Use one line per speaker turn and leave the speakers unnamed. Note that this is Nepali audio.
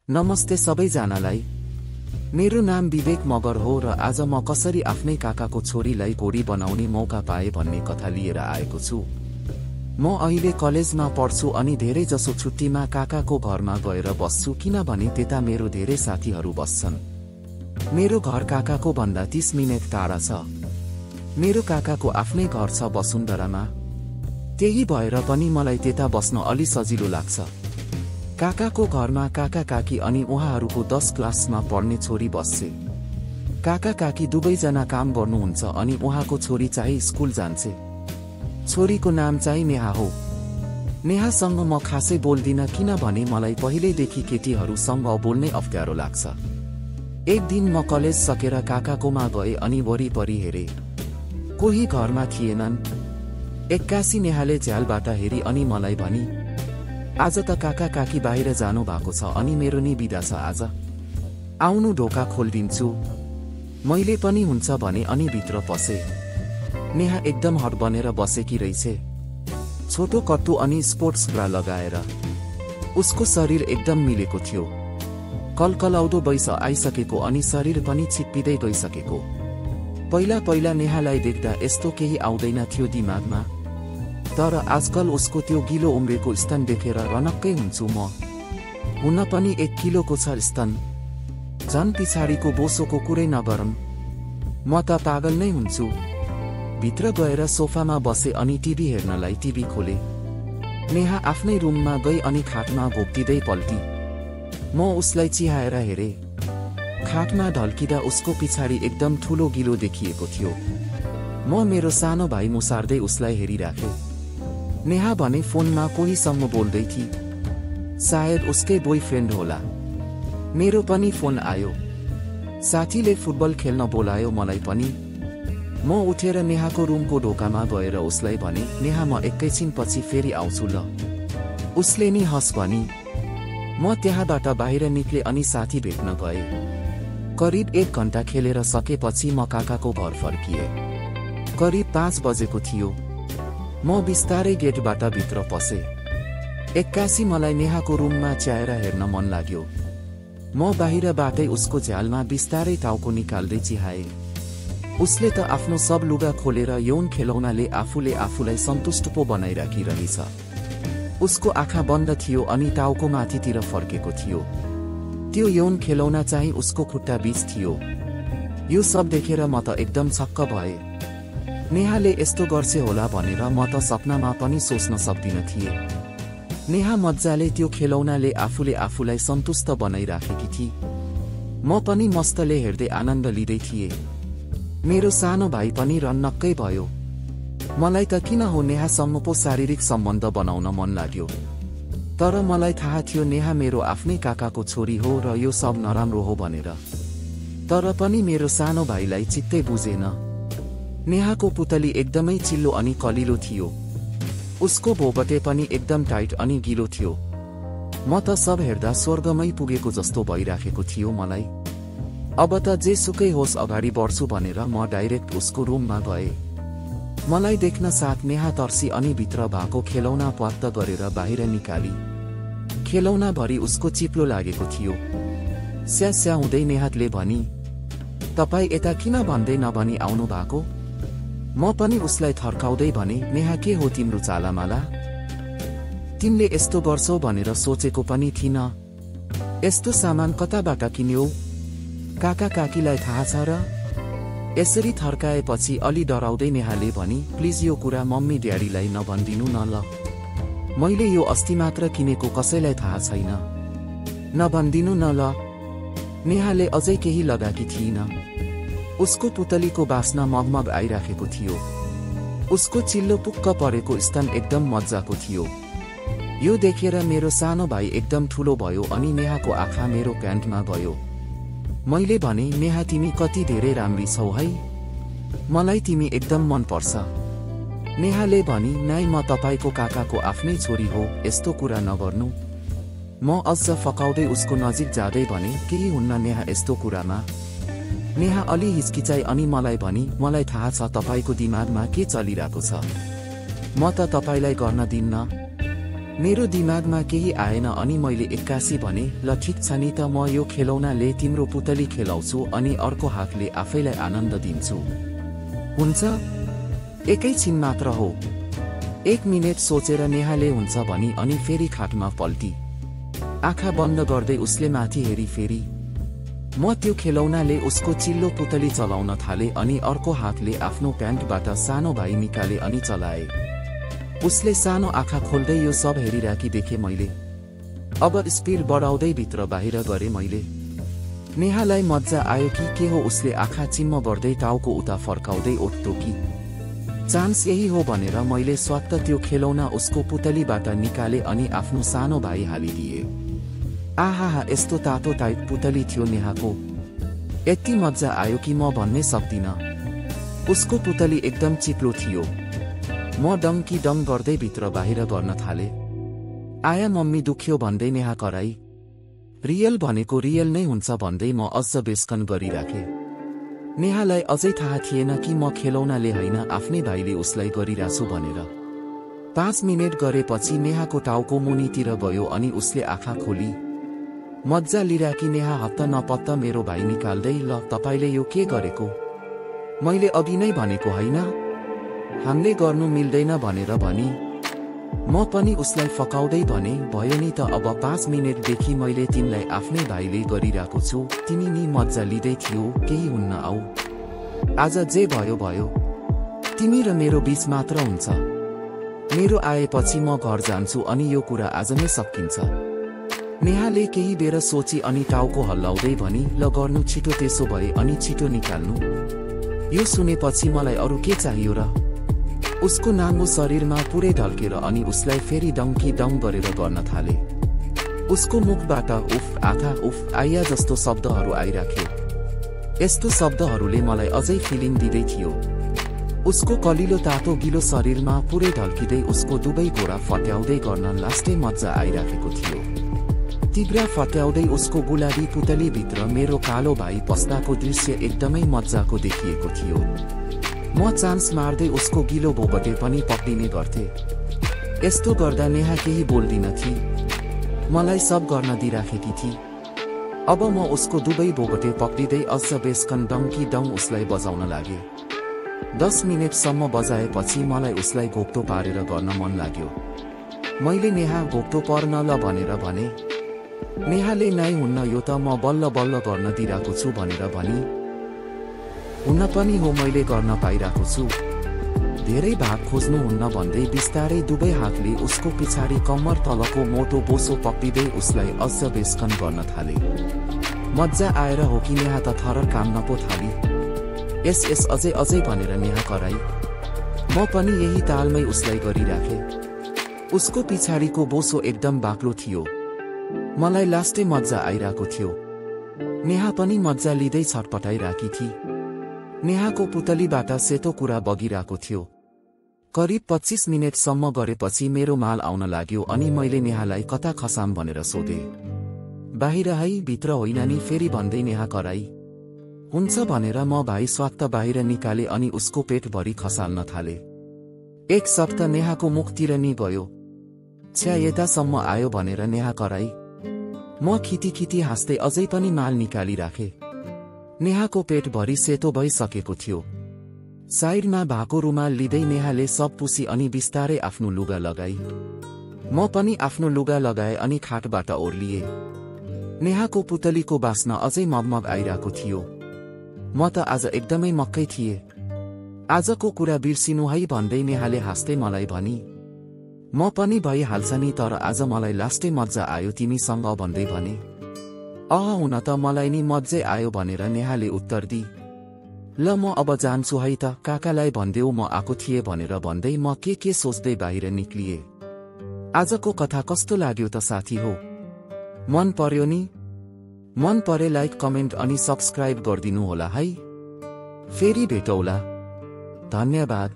नमस्ते सबैजनालाई। मेरो नाम विवेक मगर हो र आज म कसरी आफ्नै काकाको छोरीलाई घोडी बनाउने मौका पाए भन्ने कथा लिएर आएको छु। म अहिले कलेजमा पढ्छु अनि धेरै जसो छुट्टीमा काकाको घरमा गएर बस्छु किनभने त्यता मेरो धेरै साथीहरू बस्छन्। मेरो घर काकाको भन्दा 30 मिनेट टाढा छ। मेरो काकाको आफ्नै घर छ वसुन्धरामा। त्यही भएर पनि मलाई त्यता बस्न अलि सजिलो लाग्छ। काकाको घरमा काका काकी अनि उहाँहरूको 10 क्लासमा पढ्ने छोरी बस्छे। काका काकी दुवैजना काम गर्नुहुन्छ अनि उहाँको छोरी चाहिँ स्कुल जान्छे। छोरीको नाम चाहिँ नेहा हो। नेहासँग म खासै बोल्दिन किनभने मलाई पहिल्यैदेखि केटीहरूसँग बोल्नै अप्ठ्यारो लाग्छ। एक दिन म कलेज सकेर काकाकोमा गए अनि वरिपरि हेरे। कोही घरमा थिएनन्। एक्कासी नेहाले झ्यालबाट हेरी अनि मलाई भनी, आज त काका काकी बाहिर जानु भएको छ अनि मेरो नि बिदा छ आज। आउनु ढोका खोलिदिन्छु। मैले पनि हुन्छ भने अनि भित्र पसे। नेहा एकदम हट बनेर बसेकी रहेछे। छोटो कट्टु अनि स्पोर्ट्स ब्रा लगाएर। उसको शरीर एकदम मिलेको थियो। कलकलाउँदो वयस आइसकेको अनि शरीर पनि छिप्पिँदै गइसकेको। पहिला पहिला नेहालाई देख्दा यस्तो केही आउँदैन थियो दिमागमा। तर आजकल उसको त्यो गिलो उम्रेको स्तन देखेर रनक्कै हुन्छु म। हुन पनि 1 किलोको छ स्तन। झन् पिछाडीको बोसोको कुरै नगरौँ। म त पागल नै हुन्छु। भित्र गएर सोफामा बसे अनि टिभी हेर्नलाई टिभी खोले। नेहा आफ्नै रुममा गई अनि खाटमा घोप्टिँदै पल्टी। म उसलाई चिहाएर हेरे। खाटमा ढल्किँदा उसको पिछाडी एकदम ठुलो गिलो देखिएको थियो। म मेरो सानो भाइ मुसार्दै उसलाई हेरिराखे। नेहा भने फोनमा कोहीसँग बोल्दै थिई। सायद उसकै बोयफ्रेन्ड होला। मेरो पनि फोन आयो। साथीले फुटबल खेल्न बोलायो मलाई पनि। म उठेर नेहाको रुमको ढोकामा गएर उसलाई भने, नेहा म एकैछिन पछि फेरि आउँछु ल। उसले नि हस् भनी। म त्यहाँबाट बाहिर निक्ले अनि साथी भेट्न गए। करिब 1 घण्टा खेलेर सकेपछि म काकाको घर फर्किए। करिब 5 बजेको थियो। म बिस्तारै गेटबाट भित्र पसे। एक्कासी मलाई नेहाको रुममा च्याएर हेर्न मन लाग्यो। म बाहिरबाटै उसको झ्यालमा बिस्तारै टाउको निकाल्दै चिहाए। उसले त आफ्नो सब लुगा खोलेर यौन खेलौनाले आफूले आफूलाई सन्तुष्ट पो बनाइराखिरहेछ। उसको आँखा बन्द थियो अनि टाउको माथितिर फर्केको थियो। त्यो यौन खेलौना चाहिँ उसको खुट्टा बीच थियो। यो सब देखेर म त एकदम छक्क भए। नेहाले यस्तो गर्छे होला भनेर म त सपनामा पनि सोच्न सक्दिन थिए। नेहा मज्जाले त्यो खेलौनाले आफूले आफूलाई सन्तुष्ट बनाइराखेकी थिए। म पनि मस्तले हेर्दै आनन्द लिँदै थिए। मेरो सानो भाइ पनि रन्नक्कै भयो। मलाई त किन हो नेहासँग पो शारीरिक सम्बन्ध बनाउन मन लाग्यो। तर मलाई थाहा थियो नेहा मेरो आफ्नै काकाको छोरी हो र यो सब नराम्रो हो भनेर। तर पनि मेरो सानो भाइलाई चित्तै बुझेन। नेहाको पुतली एकदमै चिल्लो अनि कलिलो थियो। उसको भोगटे पनि एकदम टाइट अनि गिलो थियो। म त सब हेर्दा स्वर्गमै पुगेको जस्तो भइराखेको थियो मलाई। अब त जेसुकै होस् अगाडि बढ्छु भनेर म डाइरेक्ट उसको रुममा गए। मलाई देख्न साथ नेहा तर्सी अनि भित्र भएको खेलौना प्वात्त गरेर बाहिर निकाली। खेलौना भरि उसको चिप्लो लागेको थियो। स्या हुँदै नेहाले भनी, तपाईँ यता किन भन्दै नभनी आउनु भएको? म पनि उसलाई थर्काउँदै भने, नेहा के हो तिम्रो चालामाला? तिमीले यस्तो गर्छौ भनेर सोचेको पनि थिइन। यस्तो सामान कताबाट किन्यौ? काका काकीलाई थाहा छ र? यसरी थर्काएपछि अलि डराउँदै नेहाले भनी, प्लिज यो कुरा मम्मी ड्याडीलाई नभनिदिनु न ल। मैले यो अस्ति मात्र किनेको, कसैलाई थाहा छैन। नभनिदिनु न ल। नेहाले अझै केही लगाकी थिइन। उसको पुतलीको बास्ना मगमग आइराखेको थियो। उसको चिल्लो पुक्क परेको स्तन एकदम मज्जाको थियो। यो देखेर मेरो सानो भाइ एकदम ठुलो भयो अनि नेहाको आँखा मेरो प्यान्टमा गयो। मैले भने, नेहा तिमी कति धेरै राम्री छौ है। मलाई तिमी एकदम मन पर्छ। नेहाले भनी, नाइ म तपाईको काकाको आफ्नै छोरी हो, यस्तो कुरा नगर्नु। म अझ फकाउँदै उसको नजिक जाँदै भने, केही हुन्न नेहा यस्तो कुरामा। नेहा अलि हिचकिचाई अनि मलाई भनी, मलाई थाहा छ तपाईँको दिमागमा के चलिरहेको छ। म त तपाईँलाई गर्न दिन्न। मेरो दिमागमा केही आएन अनि मैले एक्कासी भने, ल ठिक छ नि त, म यो खेलौनाले तिम्रो पुतली खेलाउँछु अनि अर्को हातले आफैलाई आनन्द दिन्छु। हुन्छ? एकैछिन मात्र हो। 1 मिनेट सोचेर नेहाले हुन्छ भनी अनि फेरि खाटमा पल्टी। आँखा बन्द गर्दै उसले माथि हेरी फेरि। म त्यो खेलौनाले उसको चिल्लो पुतली चलाउन थाले अनि अर्को हातले आफ्नो प्यान्टबाट सानो भाइ निकाले अनि चलाए। उसले सानो आँखा खोल्दै यो सब हेरिराखी देखे मैले। अब स्पिड बढाउँदै भित्र बाहिर गरे मैले। नेहालाई मज्जा आयो कि के हो, उसले आँखा चिम्म गर्दै टाउको उता फर्काउँदै ओठ टोकी। चान्स यही हो भनेर मैले स्वात्त त्यो खेलौना उसको पुतलीबाट निकाले अनि आफ्नो सानो भाइ हालिदिए। आहा, यस्तो तातो टाइट पुतली थियो नेहाको। यति मज्जा आयो कि म भन्नै सक्दिन। उसको पुतली एकदम चिप्लो थियो। म डङ्की डङ गर्दै भित्र बाहिर गर्न थाले। आया मम्मी दुख्यो भन्दै नेहा कराई। रियल भनेको रियल नै हुन्छ भन्दै म अझ बेस्कन गरिराखे। नेहालाई अझै थाहा थिएन कि म खेलौनाले होइन आफ्नै भाइले उसलाई गरिराछु भनेर। 5 मिनेट गरेपछि नेहाको टाउको मुनितिर गयो अनि उसले आँखा खोली। मज्जा लिराकी नेहा हत्त नपत्त मेरो भाइ निकाल्दै, ल तपाईले यो के गरेको? मैले अघि नै भनेको होइन, हामीले गर्नु मिल्दैन भनेर भनी। म पनि उसलाई फकाउँदै भने, भयो नि त, अब 5 मिनेटदेखि मैले तिमीलाई आफ्नै भाइले गरिरहेको छु, तिमी नि मज्जा लिँदै थियौ, केही हुन्न, आऊ। आज जे भयो भयो, तिमी र मेरो बीच मात्र हुन्छ। मेरो आएपछि म घर जान्छु अनि यो कुरा आज नै सकिन्छ। नेहाले केही बेर सोची अनि टाउको हल्लाउँदै भनी, ल गर्नु छिटो, त्यसो भए अनि छिटो निकाल्नु। यो सुनेपछि मलाई अरू के चाहियो र? उसको नाङ्गो शरीरमा पुरै ढल्केर अनि उसलाई फेरि डङ्की डङ गरेर गर्न थाले। उसको मुखबाट उफ, आथा, उफ, आइया जस्तो शब्दहरू आइराख्यो। यस्तो शब्दहरूले मलाई अझै फिलिङ दिँदै थियो। उसको कलिलो तातो गिलो शरीरमा पुरै ढल्किँदै उसको दुवै घोडा फट्याउँदै गर्न लास्टै मज्जा आइराखेको थियो। तिब्रा फट्याउँदै उसको गुलाबी पुतलीभित्र मेरो कालो भाइ पस्दाको दृश्य एकदमै मज्जाको देखिएको थियो। म चान्स मार्दै उसको गिलो भोगटे पनि पक्रिने गर्थे। यस्तो गर्दा नेहा केही बोल्दिनथी, मलाई सब गर्न दिइराखेकी थिए। अब म उसको दुवै भोगटे पक्रिँदै अझ बेस्कन डङ्की डङ उसलाई बजाउन लागे। 10 मिनेटसम्म बजाएपछि मलाई उसलाई घोप्टो पारेर गर्न मन लाग्यो। मैले नेहा घोप्टो पर्न ल भनेर भने। नेहाले नाइ हुन्न, यो त म बल्ल बल्ल गर्न दिइरहेको छु भनेर भनी। हुन पनि हो, मैले गर्न पाइरहेको छु। धेरै भाग खोज्नुहुन्न भन्दै बिस्तारै दुवै हातले उसको पिछाडी कम्मर तलको मोटो बोसो पक्रिँदै उसलाई अझ बेस्कन गर्न थाले। मज्जा आएर हो कि नेहा त थर काम्न पो थाली। यस यस, अझै अझै भनेर नेहा कराई। म पनि यही तालमै उसलाई गरिराखे। उसको पिछाडीको बोसो एकदम बाक्लो थियो। मलाई लास्टै मज्जा आइरहेको थियो। नेहा पनि मज्जा लिँदै छटपटाइराकी थिए। नेहाको पुतलीबाट सेतो कुरा बगिरहेको थियो। करिब 25 मिनेटसम्म गरेपछि मेरो माल आउन लाग्यो अनि मैले नेहालाई कता खसाम भनेर सोधे। बाहिर है, भित्र होइन नि, फेरि भन्दै नेहा कराई। हुन्छ भनेर म भाइ स्वात्त बाहिर निकाले अनि उसको पेटभरि खसाल्न थाले। एक शब्द नेहाको मुखतिर नि गयो। छ्या, यतासम्म आयो भनेर नेहा कराई। म खिती हाँस्दै अझै पनि माल निकालिराखे। नेहाको पेटभरि सेतो भइसकेको थियो। साइडमा भएको रुमाल लिँदै नेहाले सब पुसी अनि बिस्तारै आफ्नो लुगा लगाई। म पनि आफ्नो लुगा लगाए अनि खाटबाट ओर्लिए। नेहाको पुतलीको बास्ना अझै मगमग आइरहेको थियो। म त आज एकदमै मक्कै थिए। आजको कुरा बिर्सिनु है भन्दै नेहाले हाँस्दै मलाई भनी। म पनि भइहाल्छ नि, तर आज मलाई लास्टै मज्जा आयो तिमीसँग भन्दै भने। हुन त मलाई नि मज्जै आयो भनेर नेहाले उत्तर दि। ल म अब जान्छु है त, काकालाई भन्देऊ म आएको थिएँ भनेर भन्दै म के सोच्दै बाहिर निक्लिए। आजको कथा कस्तो लाग्यो त साथी हो? मन पर्यो नि? मन परे लाइक, कमेन्ट अनि सब्स्क्राइब गरिदिनु होला है। फेरि भेटौला। धन्यवाद।